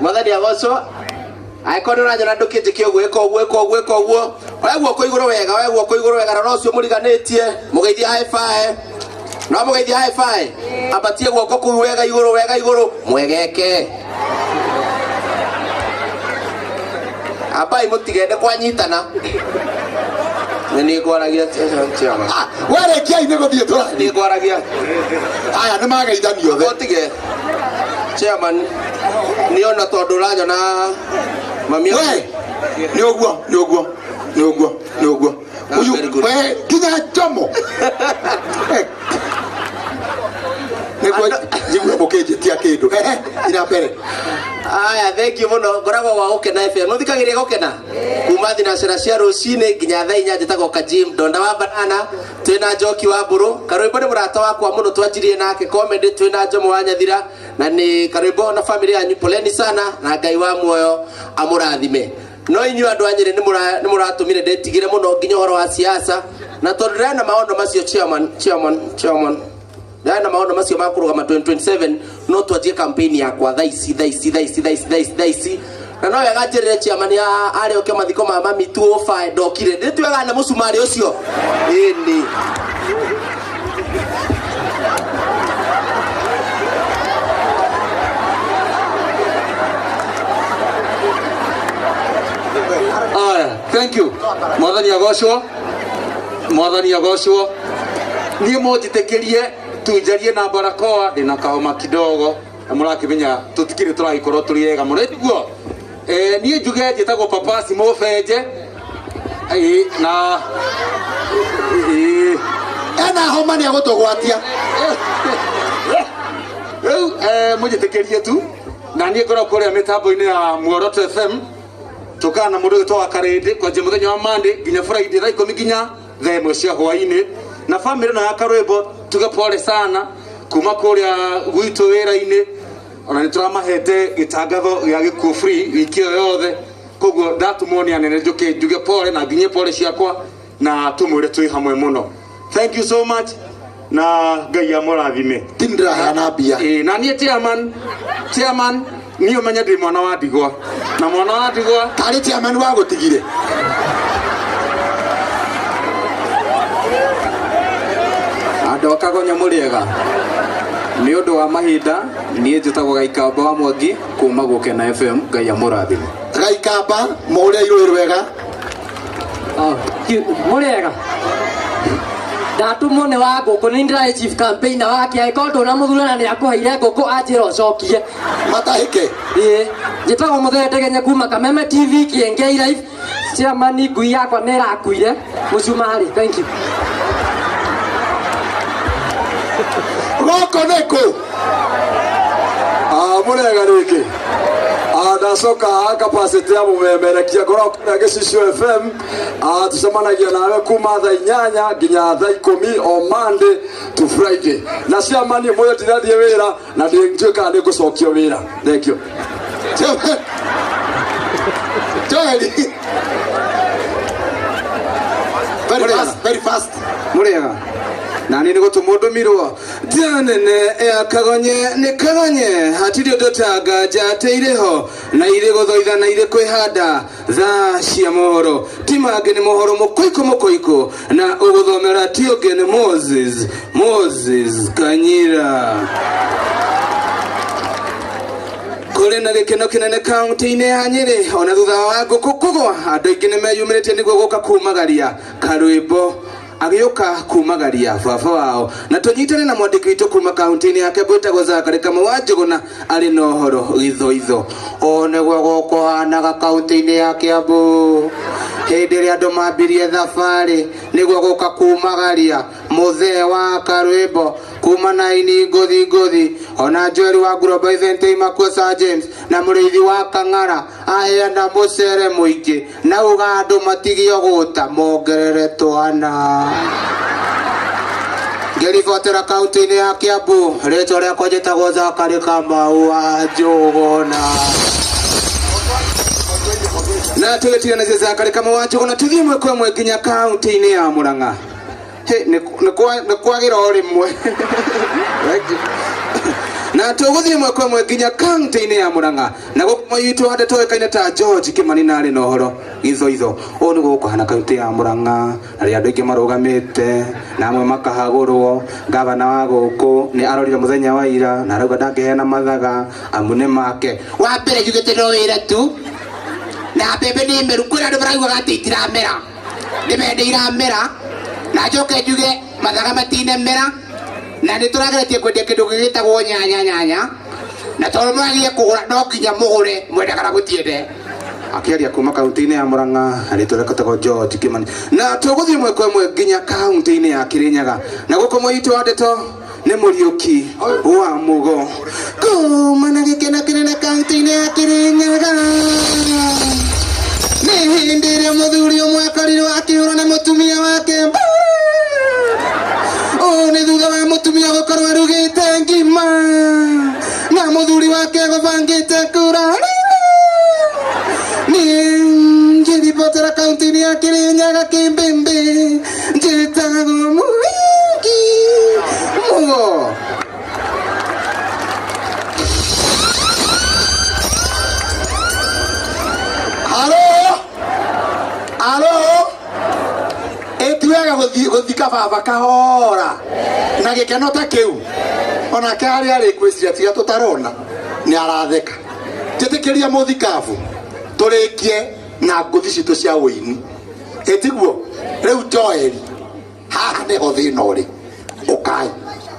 Mwathani agocwo. Aikono na njana ndukite kiogo eko gwo. Oya guoko iguru wega na no cio muriganitie. Mugeithia high five. No mugeithia high five. Abatie guoko ku wega iguru. Mwegeke. Abai mutigende kwanyitana. Ni gwaragia chama. Wale kia ine go thietura. Ni gwaragia. Aya ni magaithanio the. Otige. Chairman ni ona tondu ranyo na mami. Ni oguo. Uyu we kinya jomo. Nego jigu bokeje tia kindu. Ina mbere. Aya, thank you muno. Ngoragwo wa gukena FM. Muthikagiria gukena. Kuma thina cia rucini nginya thaa 4 njitagwo Kajim Donda wa Banana. Twina Njoki wa Mburu. Karwimbo ni murata wakwa muno twanjirie nake comedy. Twina Njomo wa Nyathira na ni karwimbo na family yanyu. Poleni sana na Ngai wa muoyo amurathime. No inyu andu anyire ni muratumire ndetigire muno nginya horo wa siasa na tondu na maondo macio chairman na maondo macio makurugama 2027 no twajie campaign yakwa thaisi na no yagajirire chairman ya ari oke mathiko ma mami 205 ndokire nditwega na musumari ucio ini thank you. Mwathani agocwo. Ni mojitekerie tunjarie na barakoa ndina kahoma kidogo na murakimenya tutikire turagikorwo turiega muretiguo ni njuge njitagwo Papasi Mofeje na ena homa ni agutugwatia mojitekerie tu na ni ngoro kuria mitambo-ini ya Muoroto FM tukana mundu gitwa Karende kwa muthenya wa Monday nginya Friday thaa 10 nginya thaa 1 cia hwaini na family na Karwimbo tuga pole sana kuma kuria gwitu wira-ini ona ni turamahete gitangatho gya gikuo free wiki yothe koguo ndatumwonia nene njuge pole na nginye pole ciakwa na tumwire twi hamwe muno. Thank you so much na Ngai amurathime. Tindra hana bia na nie chairman ni umenya ndi mwana wa ndigwa na mwana wa ndigwa kari chairman wa gutigire ando akagonya muriega ni undu wa mahinda nie njitagwo Gaikamba wa Mwangi kuma Gukena FM. Ngai amurathime. Gaikamba muria iru wega muriega ndatumwo ni wa nguku ni ndira chief campaigner wake aikondu na muthurana ni akuhaire nguku ajira ucokie matahike njitagwo Muthende kuma Kameme TV Kiengei live. Chairman ngui yakwa nera akuire mucumari. Thank you. Roko neko murega riki ndacoka capacity ya mumemerekia ngoro ya Gicicio FM tucemanagia nawe kuma thaa 8 nginya thaa 10 o Monday to Friday na ciamani moyo tirathie wira na ndinjuka ni gucokio wira. Thank you. Very fast murega nani ni gutumundumirwo nene akagonye ni kagonye hatirio ndotaga njateireho na ire guthoitha na ire kwihanda thaa cia mohoro timange ni mohoro mukoiko na uguthomera tionge ni Moses Kanyira kuri na gikeno kinene kaunti-ini ya Nyeri ona thutha wa nguku kugwa andu aingi ni meyumiritie niguo guka kumagaria Karwimbo agioka kumagaria baba wao na tunyitane na mwandiki witu kuma kaunti-ini yake gwitagwo Zakari Kamau Njuguna ari na uhoro githoitho one gwa goko hanaga kaunti-ini ya Kiambu hindi ria andu mambirie thabari niguo guka kumagaria muthee wa Karwimbo kuma na ini ngothi ona Joel wa Global Event Imakua Sir James na murithi wa Kang'ara aheana mucere muingi na uga andu matigio guta mongerere twana ngeribotera kaunti-ini ya Kiambu ritwa riakwa njitagwo Zakari Kamau Njuguna na tugetigana Zakari Kamau Njuguna tuthie mwe kwa mwe nginya kaunti-ini ya Murang'a ni kwagira rimwe na na tuguthie mwe kwa mwe nginya kaunti-ini ya Murang'a na gukumo yitu hande toekaine ta George Kimani na ari no horo itho o ni gukuhana kaunti ya Murang'a na ri andu ingi marugamite na amwe makahagurwo gavana wa guku ni arorire muthenya wa ira na arauga ndangiheana mathaga amune make wa mbere jugite no wira tu na bebe ni meru kwira andu marauga ati itiramera ndimende iramera na njoke njuge mathaga matine mera na nä tå rageretie kwendia kä ndå gä gä tagwo nyanya na tondå mwagie kå gå ra no nginya må gå re mwende kana gå tiende akiaria kuma kaunti-ini ya Murang'a aritå rekotagwo George Kimani na tågåthiä mwe kwa mwe nginya kaunti-ini ya Kirinyaga na gå kå må itå andeto nä må riå wa må go kuma na gä kena kä nene kaunti-ini ya Kirinyaga nä hĩndĩ ĩrĩa mũthuri ũmwe akorirwo akĩhũrwo nĩ mũtumia wake nĩ thutha wa mũtumia gũkorwo arugĩte ngima na mũthuri wake gũbangĩte kura niĩ ngĩribotera kaunti-inĩ ya Kirinyaga Kĩmbĩmbĩ njĩtagwo Mũhingi Mũgo. Alo etuega guthika baba kahora na gikeno ta kiu ona kari ari kwiciria tiga tutarona ni aratheka titikiria muthikabu turikie na nguthi citu cia uini etiguo riu Joeli haha niho thina uri ukai